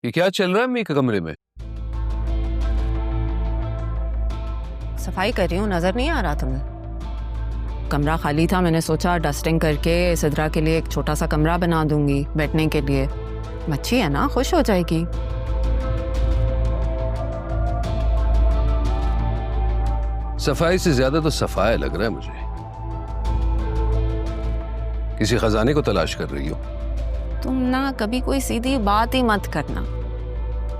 ये क्या चल रहा है अम्मी के कमरे में? सफाई कर रही हूँ, नजर नहीं आ रहा तुम्हें? कमरा खाली था, मैंने सोचा डस्टिंग करके सिद्रा के लिए एक छोटा सा कमरा बना दूंगी बैठने के लिए। बच्ची है ना, खुश हो जाएगी। सफाई से ज्यादा तो सफाया लग रहा है मुझे। किसी खजाने को तलाश कर रही हो? तुम ना कभी कोई सीधी बात ही मत करना।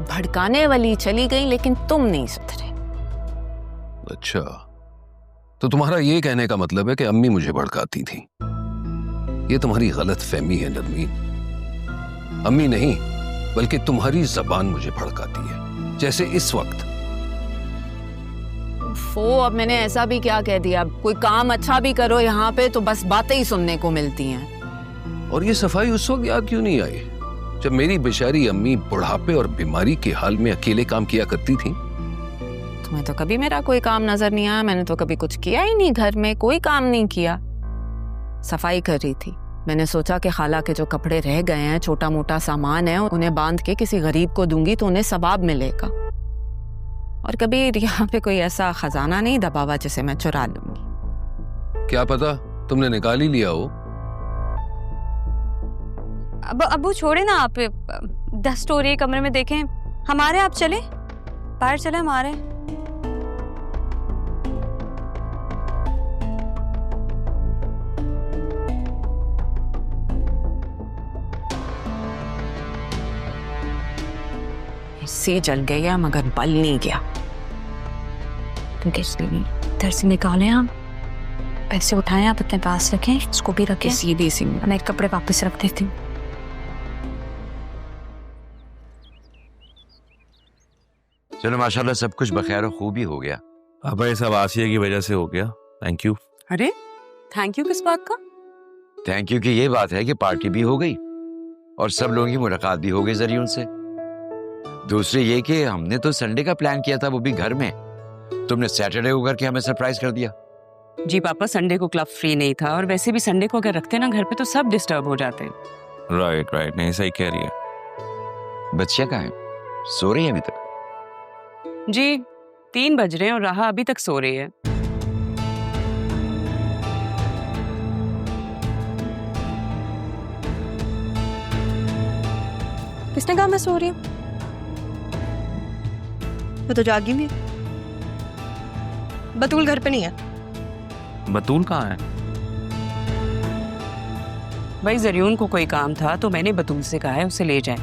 भड़काने वाली चली गई लेकिन तुम नहीं सुधरे। अच्छा, तो तुम्हारा ये कहने का मतलब है कि अम्मी मुझे भड़काती थी। ये तुम्हारी गलत फहमी है नरमीन। अम्मी नहीं बल्कि तुम्हारी जबान मुझे भड़काती है, जैसे इस वक्त। अब मैंने ऐसा भी क्या कह दिया? कोई काम अच्छा भी करो यहाँ पे तो बस बातें ही सुनने को मिलती हैं। और ये सफाई उस वक्त याद क्यों नहीं आई जब मेरी बेचारी अम्मी बुढ़ापे और बीमारी के हाल में अकेले काम किया करती थी? तुम्हें तो कभी मेरा कोई काम नजर नहीं आया। मैंने तो कभी कुछ किया ही नहीं, घर में कोई काम नहीं किया। सफाई कर रही थी। मैंने सोचा कि खाला के जो कपड़े रह गए हैं, छोटा मोटा सामान है, उन्हें बांध के किसी गरीब को दूंगी तो उन्हें सवाब मिलेगा। और कभी यहाँ पे कोई ऐसा खजाना नहीं दबा हुआ जिसे मैं चुरा लूंगी। क्या पता तुमने निकाल ही लिया हो। अब अबू छोड़े ना, आप डस्ट हो रही है कमरे में, देखें हमारे। आप चले बाहर, चले हमारे। सी जल गया मगर बल नहीं गया। इधर से निकालें, आप पैसे उठाएं, आप अपने पास रखें, इसको भी रखें। सीधी सी मैं कपड़े वापस रख देती हूँ। चलो माशाल्लाह सब कुछ बखैर और खूब ही हो गया। अब ये सब आसिया की वजह से हो गया। Thank you. अरे थैंक यू किस बात का? थैंक यू की ये बात है कि पार्टी भी हो गई और सब लोगों की मुलाकात भी हो गई जरिए से। दूसरी ये कि हमने तो संडे का प्लान किया था, वो भी घर में। तुमने सैटरडे को करके हमें सरप्राइज कर दिया। जी पापा, संडे को क्लब फ्री नहीं था और वैसे भी संडे को अगर रखते ना घर पे तो सब डिस्टर्ब हो जाते। राइट, नहीं सही कह रही है। बच्चियां कहाँ हैं? सो रही है अभी तक? जी 3 बज रहे हैं और राहा अभी तक सो रही है। किसने कहा मैं सो रही हूँ? मैं तो जागी भी। बतूल घर पे नहीं है। बतूल कहाँ है? भाई जरियून को कोई काम था तो मैंने बतूल से कहा है उसे ले जाए।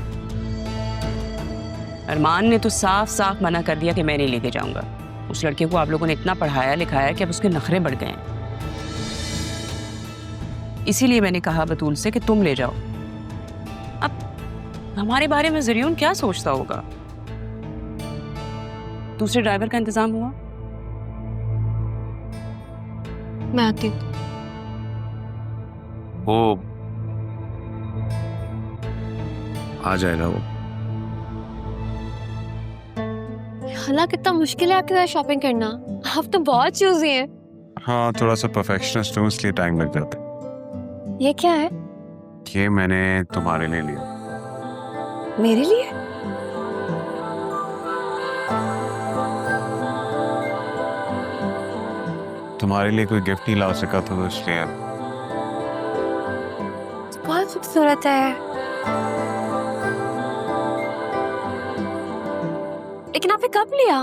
अरमान ने तो साफ साफ मना कर दिया कि मैं नहीं लेके जाऊंगा। उस लड़के को आप लोगों ने इतना पढ़ाया लिखाया कि अब उसके नखरे बढ़ गए हैं। इसीलिए मैंने कहा बतूल से कि तुम ले जाओ। अब हमारे बारे में जरियून क्या सोचता होगा? दूसरे ड्राइवर का इंतजाम हुआ? मैं आती हूँ। वो आ जाएगा वो। हाला कितना मुश्किल है आपके साथ शॉपिंग करना। आप तो बहुत चूजी हैं। हाँ, थोड़ा सा परफेक्शनिस्ट हूँ इसलिए टाइम लग जाता है। ये क्या है? ये मैंने तुम्हारे लिए लिया। मेरे लिए? तुम्हारे लिए कोई गिफ्ट नहीं ला सका तो इसलिए। बहुत खूबसूरत है। लेकिन आपने कब लिया?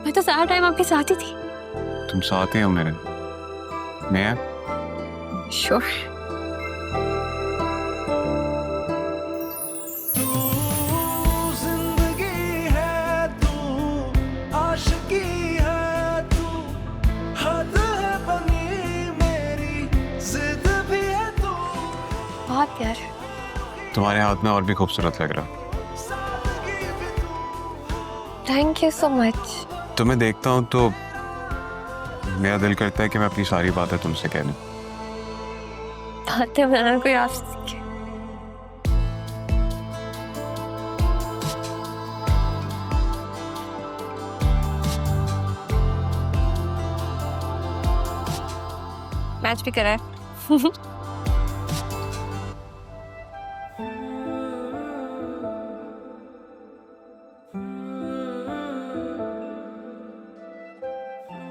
मैं तो सारा टाइम आपके साथ ही थी। तुम साथ ही हो मेरे। मैं श्योर। बहुत प्यार। तुम्हारे हाथ में और भी खूबसूरत लग रहा। Thank you so much. तुम्हें देखता हूँ तो मेरा दिल करता है कि मैं अपनी सारी बातें तुमसे कह दूं। बातें बनाना कोई आपसे सीखे। मैच भी करा है।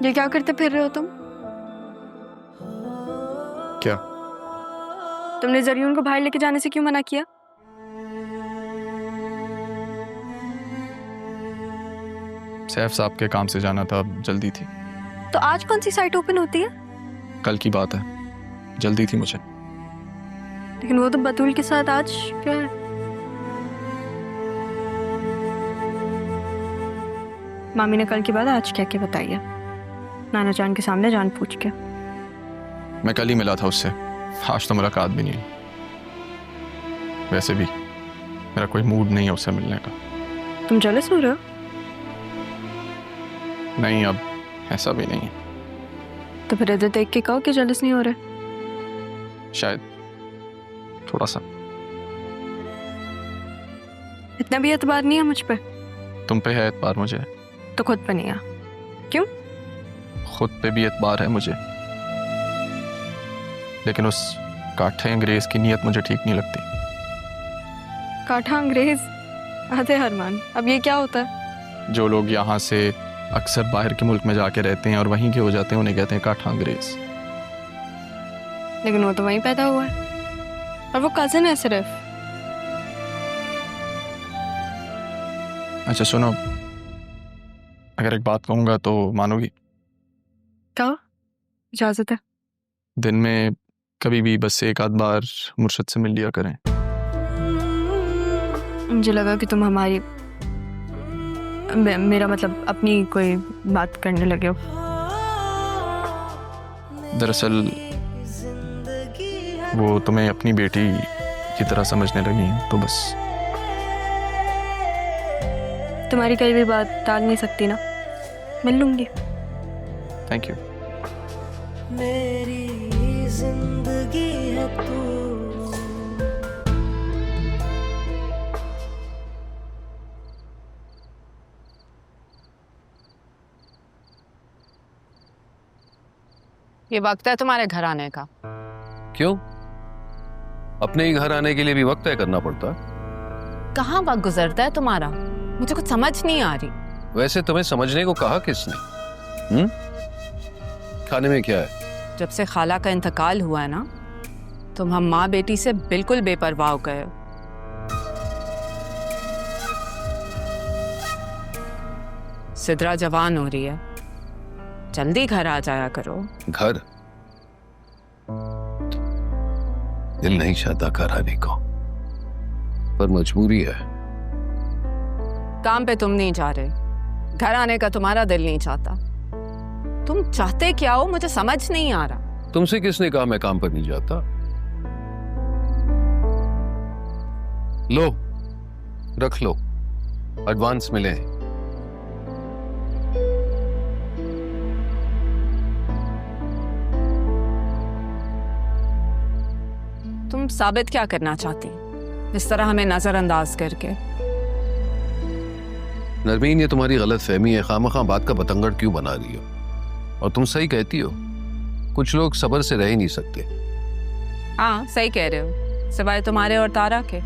ये क्या करते फिर रहे हो तुम? क्या? तुमने जरियून को बाहर लेके जाने से क्यों मना किया? सैफ साहब के काम से जाना था, जल्दी थी। तो आज कौन सी साइट ओपन होती है? कल की बात है, जल्दी थी मुझे। लेकिन वो तो बतूल के साथ आज क्या? मामी ने कल के बाद आज क्या क्या बताया? नाना जान के सामने जान पूछ के। मैं कल ही मिला था उससे, आज तो मुलाकात भी नहीं। वैसे भी मेरा कोई मूड नहीं है उससे मिलने का। तुम जेलस हो रहे हो? नहीं, अब ऐसा भी नहीं है। तो फिर इधर देख के कहो कि जेलस नहीं हो रहे। शायद थोड़ा सा। इतना भी एतबार नहीं है मुझ पे। तुम पे है एतबार मुझे, तो खुद पे नहीं है। क्यों? खुद पे भी एतबार है मुझे, लेकिन उस काठे अंग्रेज की नीयत मुझे ठीक नहीं लगती। काठा अंग्रेज? आते हरमान, अब ये क्या होता है? जो लोग यहाँ से अक्सर बाहर के मुल्क में जाके रहते हैं और वहीं के हो जाते हैं, उन्हें कहते हैं काठा अंग्रेज। लेकिन वो तो वहीं पैदा हुआ है और वो कजिन है सिर्फ। अच्छा सुनो, अगर एक बात कहूँगा तो मानोगी? कहो, इजाजत है। दिन में कभी भी बस एक आध बार मुर्शद से मिल लिया करें। मुझे लगा कि तुम हमारी मेरा मतलब अपनी कोई बात करने लगे हो। दरअसल वो तुम्हें अपनी बेटी की तरह समझने लगी हैं, तो बस। तुम्हारी कई भी बात टाल नहीं सकती ना, मिल लूंगी। Thank you. मेरी जिंदगी है तू। ये वक्त है तुम्हारे घर आने का। क्यों? अपने ही घर आने के लिए भी वक्त तय करना पड़ता है। कहाँ वक्त गुजरता है तुम्हारा? मुझे कुछ समझ नहीं आ रही। वैसे तुम्हें समझने को कहा किसने? खाने में क्या है? जब से खाला का इंतकाल हुआ है ना, तुम हम माँ बेटी से बिल्कुल बेपरवाह हो गए हो। सिद्रा जवान हो रही है, जल्दी घर आ जाया करो। घर? दिल नहीं चाहता घर आने को, पर मजबूरी है। काम पे तुम नहीं जा रहे, घर आने का तुम्हारा दिल नहीं चाहता। तुम चाहते क्या हो मुझे समझ नहीं आ रहा। तुमसे किसने कहा मैं काम पर नहीं जाता? लो, रख लो, एडवांस मिले हैं। तुम साबित क्या करना चाहती इस तरह हमें नजरअंदाज करके? नरमीन, ये तुम्हारी गलत फहमी है। खामखा बात का बतंगड़ क्यों बना रही हो? और तुम सही कहती हो, कुछ लोग सब्र से रह ही नहीं सकते। हाँ सही कह रहे हो, सिवाय तुम्हारे और तारा के।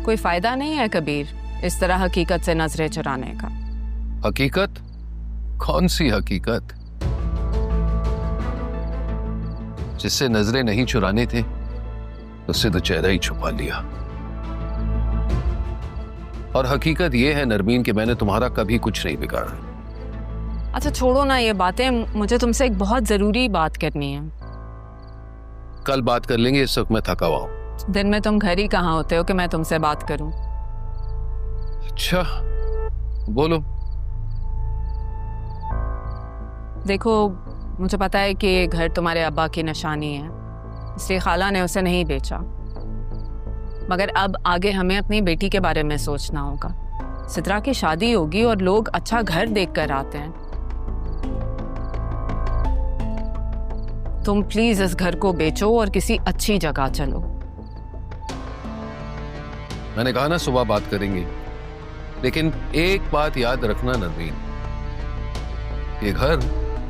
कोई फायदा नहीं है कबीर इस तरह हकीकत से नजरें चुराने का। हकीकत? कौन सी हकीकत? जिससे नजरें नहीं चुराने थे उससे तो चेहरा ही छुपा लिया। और हकीकत यह है नरमीन कि मैंने तुम्हारा कभी कुछ नहीं बिगाड़ा। अच्छा छोड़ो ना ये बातें, मुझे तुमसे एक बहुत जरूरी बात करनी है। कल बात कर लेंगे, इस वक्त मैं थका हुआ हूं। दिन में तुम घर ही कहाँ होते हो कि मैं तुमसे बात करूं? अच्छा बोलो। देखो, मुझे पता है कि ये घर तुम्हारे अब्बा की निशानी है, इसलिए खाला ने उसे नहीं बेचा। मगर अब आगे हमें अपनी बेटी के बारे में सोचना होगा। सिद्रा की शादी होगी और लोग अच्छा घर देख कर आते हैं। तुम प्लीज इस घर को बेचो और किसी अच्छी जगह चलो। मैंने कहा ना सुबह बात करेंगे, लेकिन एक बात याद रखना नरमीन, ये घर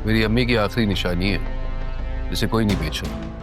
मेरी अम्मी की आखिरी निशानी है, जिसे कोई नहीं बेच सकता।